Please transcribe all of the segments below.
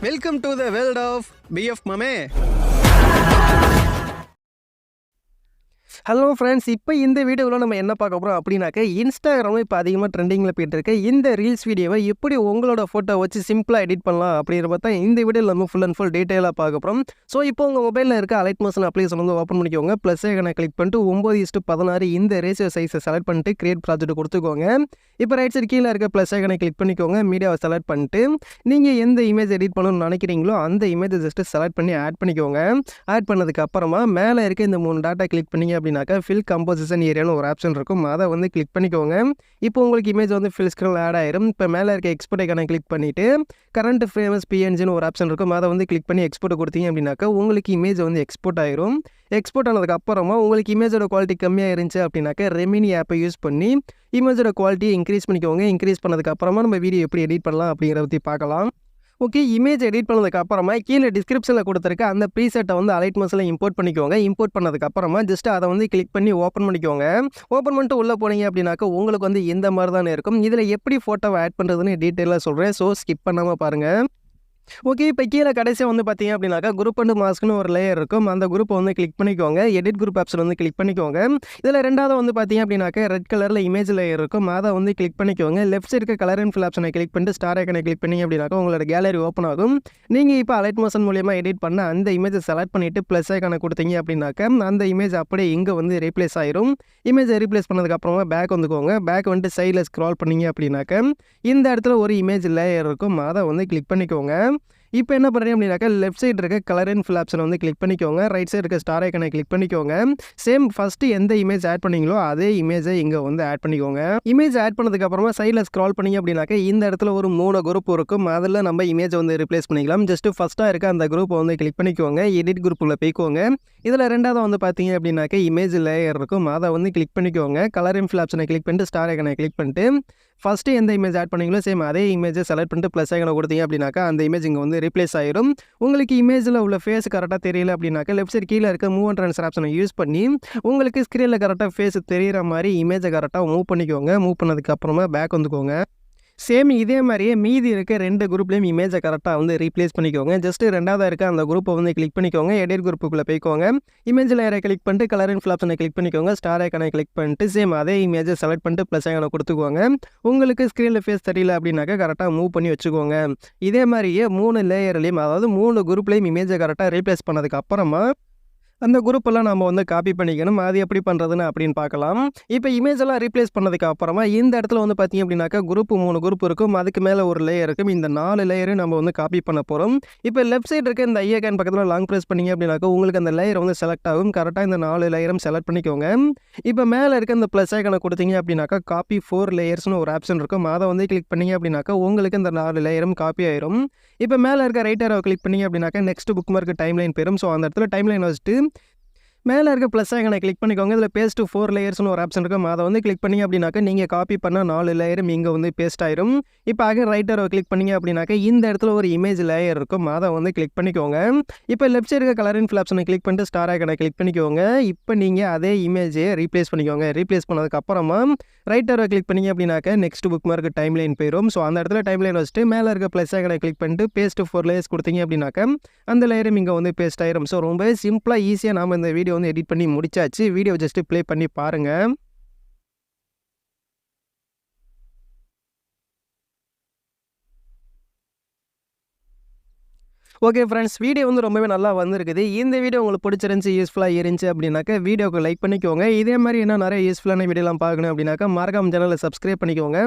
Welcome to the world of BF Mame. Hello friends, இப்போ இந்த வீடியோவில் நம்ம என்ன பார்க்க போகிறோம் அப்படின்னாக்க, இன்ஸ்டாகிராமில் இப்போ அதிகமாக ட்ரெண்டிங்கில் போய்ட்டு இருக்க இந்த ரீல்ஸ் வீடியோவை எப்படி உங்களோட ஃபோட்டோ வச்சு சிம்பிளாக எடிட் பண்ணலாம் அப்படிங்கிற பார்த்தா இந்த வீடியோவில் நம்ம ஃபுல் அண்ட் ஃபுல் டீட்டெயிலாக பார்க்க போகிறோம். ஸோ இப்போ உங்கள் மொபைலில் இருக்க Alightmotion அப்ளிகேஷன் வந்து ஓப்பன் பண்ணிக்கோங்க. ப்ளஸ் ஐக்கனை கிளிக் பண்ணிட்டு 9:16 இந்த ரேஷியோ சைஸை செலக்ட் பண்ணிட்டு கிரியேட் ப்ராஜெக்ட் கொடுத்துக்கோங்க. இப்போ ரைட் சைடு கீழே இருக்க ப்ளஸ் ஐக்கனை கிளிக் பண்ணிக்கோங்க. மீடியாவை செலக்ட் பண்ணிட்டு நீங்கள் எந்த இமேஜ் எடிட் பண்ணணும்னு நினைக்கிறீங்களோ அந்த இமேஜை ஜஸ்ட்டு செலக்ட் பண்ணி ஆட் பண்ணிக்கோங்க. ஆட் பண்ணதுக்கு அப்புறமா மேலே இருக்க இந்த 3 டாட்டா கிளிக் பண்ணிங்க அப்படின்னாக்கா ஃபில் கம்போசிஷன் ஏரியான்னு ஒரு ஆப்ஷன் இருக்கும். அதை வந்து கிளிக் பண்ணிக்கோங்க. இப்போ உங்களுக்கு இமேஜ் வந்து ஃபில் ஸ்க்ரீன் ஆட் ஆயிரும். இப்போ மேலே இருக்க எக்ஸ்போர்ட் ஐக்கானை கிளிக் பண்ணிவிட்டு கரண்ட் ஃப்ரேம்ஸ் பிஎன்ஜின்னு ஒரு ஆப்ஷன் இருக்கும். அதை வந்து கிளிக் பண்ணி எக்ஸ்போர்ட் கொடுத்தீங்க அப்படின்னாக்கா உங்களுக்கு இமேஜ் வந்து எக்ஸ்போர்ட் ஆயிரும். எக்ஸ்போர்ட் ஆனதுக்கு அப்புறமா உங்களுக்கு இமேஜோட குவாலிட்டி கம்மியாக இருந்துச்சு அப்படின்னாக்கா ரெமினி ஆப்பை யூஸ் பண்ணி இமேஜோட குவாலிட்டியை இன்க்ரீஸ் பண்ணிக்கோங்க. இன்க்ரீஸ் பண்ணதுக்கு அப்புறமா நம்ம வீடியோ எப்படி எடிட் பண்ணலாம் அப்படிங்கிறத பற்றி பார்க்கலாம். ஓகே, இமேஜ் எடிட் பண்ணதுக்கு அப்புறமா கீழே டிஸ்கிரிப்ஷனில் கொடுத்துருக்க அந்த ப்ரீசெட்டை வந்து Alightmotionல இம்போர்ட் பண்ணிக்கோங்க. இம்போர்ட் பண்ணதுக்கு அப்புறமா ஜஸ்ட் அதை வந்து கிளிக் பண்ணி ஓப்பன் பண்ணிக்கோங்க. ஓப்பன் பண்ணிட்டு உள்ளே போனீங்க அப்படின்னாக்கா உங்களுக்கு வந்து இந்த மாதிரி தானே இருக்கும். இதில் எப்படி ஃபோட்டோவை ஆட் பண்ணுறதுன்னு டீட்டெயிலாக சொல்கிறேன். ஸோ ஸ்கிப் பண்ணாமல் பாருங்கள். ஓகே, இப்போ கீழே கடைசியாக வந்து பார்த்தீங்க அப்படின்னாக்கா குரூப் அண்ட் மாஸ்க்னு ஒரு லேயர் இருக்கும். அந்த குரூப்பை வந்து கிளிக் பண்ணிக்கோங்க. எடிட் குரூப் ஆப்ஷன் வந்து கிளிக் பண்ணிக்கோங்க. இதில் ரெண்டாவது வந்து பார்த்தீங்க அப்படின்னாக்கா ரெட் கலரில் இமேஜ் லேயர் இருக்கும். அதை வந்து கிளிக் பண்ணிக்கோங்க. லெஃப்ட் சைடு இருக்க கலர் அண்ட் ஃபில் ஆப்ஷனை கிளிக் பண்ணிட்டு ஸ்டார் ஐக்கனை கிளிக் பண்ணிங்க அப்படின்னாக்கா உங்களோட கேலரி ஓப்பன் ஆகும். நீங்கள் இப்போ Alightmotion மூலியமாக எடிட் பண்ண அந்த இமேஜை செலக்ட் பண்ணிவிட்டு ப்ளஸ் ஐக்கனை கொடுத்தீங்க அப்படின்னாக்கா அந்த இமேஜ் அப்படியே இங்கே வந்து ரீப்ளேஸ் ஆயிரும். இமேஜை ரீப்ளேஸ் பண்ணதுக்கு அப்புறமா பேக் வந்துக்கோங்க. பேக் வந்துட்டு சைடில் ஸ்க்ரால் பண்ணிங்க அப்படின்னாக்கா இந்த இடத்துல ஒரு இமேஜ் லேயர் இருக்கும். அதை வந்து கிளிக் பண்ணிக்கோங்க. இப்போ என்ன பண்ணுறீங்க அப்படின்னாக்கா லெஃப்ட் சைடு இருக்க கலர் அண்ட் ஃபில் ஆப்ஷனை வந்து கிளிக் பண்ணிக்கோங்க. ரைட் சைடு இருக்க ஸ்டார் ஐக்கனை கிளிக் பண்ணிக்கோங்க. சேம் ஃபஸ்ட்டு எந்த இமேஜ் ஆட் பண்ணீங்களோ அதே இமேஜை இங்கே வந்து ஆட் பண்ணிக்கோங்க. இமேஜ் ஆட் பண்ணதுக்கு அப்புறமா சைடில் ஸ்க்ரால் பண்ணிங்க அப்படின்னாக்கா இந்த இடத்துல ஒரு 3 குரூப் இருக்கும். அதில் நம்ம இமேஜை வந்து ரிப்ளேஸ் பண்ணிக்கலாம். ஜஸ்ட்டு ஃபஸ்ட்டாக இருக்க அந்த குரூப்பை வந்து கிளிக் பண்ணிக்கோங்க. எடிட் குரூப்பில் போய்க்கோங்க. இதில் ரெண்டாவது வந்து பார்த்தீங்க அப்படின்னாக்கா இமேஜ் லேயர் இருக்கும். அதை வந்து கிளிக் பண்ணிக்கோங்க. கலர் அண்ட் ஃபில் ஆப்ஷனை கிளிக் பண்ணிட்டு ஸ்டார் ஐக்கனை கிளிக் பண்ணிட்டு ஃபஸ்ட்டு எந்த இமேஜ் ஆட் பண்ணீங்களோ சேம் அதே இமேஜை செலக்ட் பண்ணிட்டு ப்ளஸ் ஐக்கனை கொடுத்தீங்க அப்படின்னாக்கா அந்த இமேஜ் இங்கே வந்து ரீப்ளேஸ் ஆயிரும். உங்களுக்கு இமேஜில் உள்ள ஃபேஸ் கரெக்டாக தெரியல அப்படின்னாக்கா லெஃப்ட் சைடு கீழே இருக்க மூவ் அண்ட் ட்ரான்ஸ்ஃபர் ஆப்ஷனை யூஸ் பண்ணி உங்களுக்கு ஸ்க்ரீனில் கரெக்டாக ஃபேஸ் தெரிகிற மாதிரி இமேஜை கரெக்டாக மூவ் பண்ணிக்கோங்க. மூவ் பண்ணதுக்கு அப்புறமா பேக் வந்துக்கோங்க. சேம் இதே மாதிரியே மீதி இருக்க 2 குரூப்லேயும் இமேஜை கரெக்டாக வந்து ரீப்ளேஸ் பண்ணிக்கோங்க. ஜஸ்ட்டு ரெண்டாவது இருக்க அந்த குரூப்பை வந்து கிளிக் பண்ணிக்கோங்க. எடிட் குரூப்புக்குள்ளே போய்க்கோங்க. இமேஜ் லேயரை கிளிக் பண்ணிட்டு கலர் அண்ட் ஃபில் ஆப்ஷனை கிளிக் பண்ணிக்கோங்க. ஸ்டார் ஐக்கனை கிளிக் பண்ணிட்டு சேம் அதே இமேஜை செலக்ட் பண்ணிட்டு ப்ளஸ் ஐக்கனை கொடுத்துக்கோங்க. உங்களுக்கு ஸ்க்ரீனில் ஃபேஸ் தெரியல அப்படின்னாக்கா கரெக்டாக மூவ் பண்ணி வச்சுக்கோங்க. இதே மாதிரியே 3 லேயர்லேயும் அதாவது 3 குரூப்லேயும் இமேஜை கரெக்டாக ரீப்ளேஸ் பண்ணதுக்கு அப்புறமா அந்த குரூப்பெல்லாம் நம்ம வந்து காப்பி பண்ணிக்கணும். அது எப்படி பண்ணுறதுன்னு அப்படின்னு பார்க்கலாம். இப்போ இமேஜெல்லாம் ரீப்ளேஸ் பண்ணதுக்கு அப்புறமா இந்த இடத்துல வந்து பார்த்தீங்க அப்படின்னாக்கா 3 குரூப் இருக்கும். அதுக்கு மேலே ஒரு லேயர் இருக்கும். இந்த 4 லேயரும் நம்ம வந்து காப்பி பண்ண போகிறோம். இப்போ லெஃப்ட் சைடு இருக்க இந்த ஐக்கான் பக்கத்தில் லாங் ப்ரெஸ் பண்ணிங்க அப்படின்னாக்கா உங்களுக்கு அந்த லேயர் வந்து செலக்ட் ஆகும். கரெக்டாக இந்த 4 லேயரும் செலக்ட் பண்ணிக்கோங்க. இப்போ மேலே இருக்க இந்த ப்ளஸ் ஐக்கானை கொடுத்தீங்க அப்படின்னாக்கா காப்பி 4 லேயர்ஸ்னு ஒரு ஆப்ஷன் இருக்கும். அதை வந்து கிளிக் பண்ணிங்க அப்படின்னாக்கா உங்களுக்கு இந்த 4 லேயரும் காப்பி ஆயிரும். இப்போ மேலே இருக்க ரைட் ஆரோவை கிளிக் பண்ணிங்க அப்படின்னாக்கா நெக்ஸ்ட் புக் மார்க் டைம்லைன் போயிடும். ஸோ அந்த இடத்துல டைம்லைன் வச்சுட்டு மேலே இருக்க ப்ளஸ் ஐக்கனை கிளிக் பண்ணிக்கோங்க. இதில் பேஸ்ட் 4 லேயர்ஸ்னு ஒரு ஆப்ஷன் இருக்கும். அதை வந்து கிளிக் பண்ணிங்க அப்படின்னாக்கா நீங்கள் காப்பி பண்ண 4 லேயரும் இங்கே வந்து பேஸ்ட் ஆயிரும். இப்போ ஆக ரைட் ஆரோவை கிளிக் பண்ணிங்க அப்படின்னாக்கா இந்த இடத்துல ஒரு இமேஜ் லேயர் இருக்கும். அதை வந்து கிளிக் பண்ணிக்கோங்க. இப்போ லெஃப்ட் சைடு இருக்க கலர் அண்ட் ஃபில் ஆப்ஷனை கிளிக் பண்ணிட்டு ஸ்டார் ஐக்கனை கிளிக் பண்ணிக்கோங்க. இப்போ நீங்கள் அதே இமேஜை ரீப்ளேஸ் பண்ணிக்கோங்க. ரீப்ளேஸ் பண்ணதுக்கு அப்புறமா ரைட் ஆரோவை கிளிக் பண்ணிங்க அப்படின்னாக்கா நெக்ஸ்ட் புக் மார்க் டைம்லைன் போயிடும். ஸோ அந்த இடத்துல டைம்லைன் வச்சுட்டு மேலே இருக்க ப்ளஸ் ஐக்கனை கிளிக் பண்ணிட்டு பேஸ்ட் 4 லேயர்ஸ் கொடுத்தீங்க அப்படின்னாக்கா அந்த லேயரும் இங்கே வந்து பேஸ்ட் ஆயிரும். ஸோ ரொம்பவே சிம்பிளாக ஈஸியாக நாம் இந்த வீடியோ வந்து எடிட் பண்ணி முடிச்சாச்சு. வீடியோ ஜஸ்ட் ப்ளே பண்ணி பாருங்க. ஓகே ஃப்ரெண்ட்ஸ், வீடியோ வந்து ரொம்பவே நல்லா வந்திருக்குது. இந்த வீடியோ உங்களுக்கு பிடிச்சிருந்துச்சி யூஸ்ஃபுல்லாக இருந்துச்சு அப்படின்னாக்கா வீடியோக்கு லைக் பண்ணிக்கோங்க. இதே மாதிரி இன்னும் நிறைய யூஸ்ஃபுல்லான வீடியோலாம் பார்க்கணும் அப்படின்னாக்கா மறக்காம சேனலை சப்ஸ்கிரைப் பண்ணிக்கோங்க.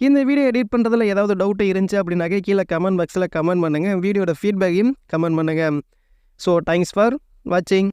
இந்த வீடியோ எடிட் பண்ணுறதுல ஏதாவது டவுட் இருந்துச்சு அப்படின்னாக்கா கீழே கமெண்ட் பாக்ஸில் கமெண்ட் பண்ணுங்கள். வீடியோட ஃபீட்பேக்கையும் கமெண்ட் பண்ணுங்கள். ஸோ தேங்க்ஸ் ஃபார் வாட்சிங்.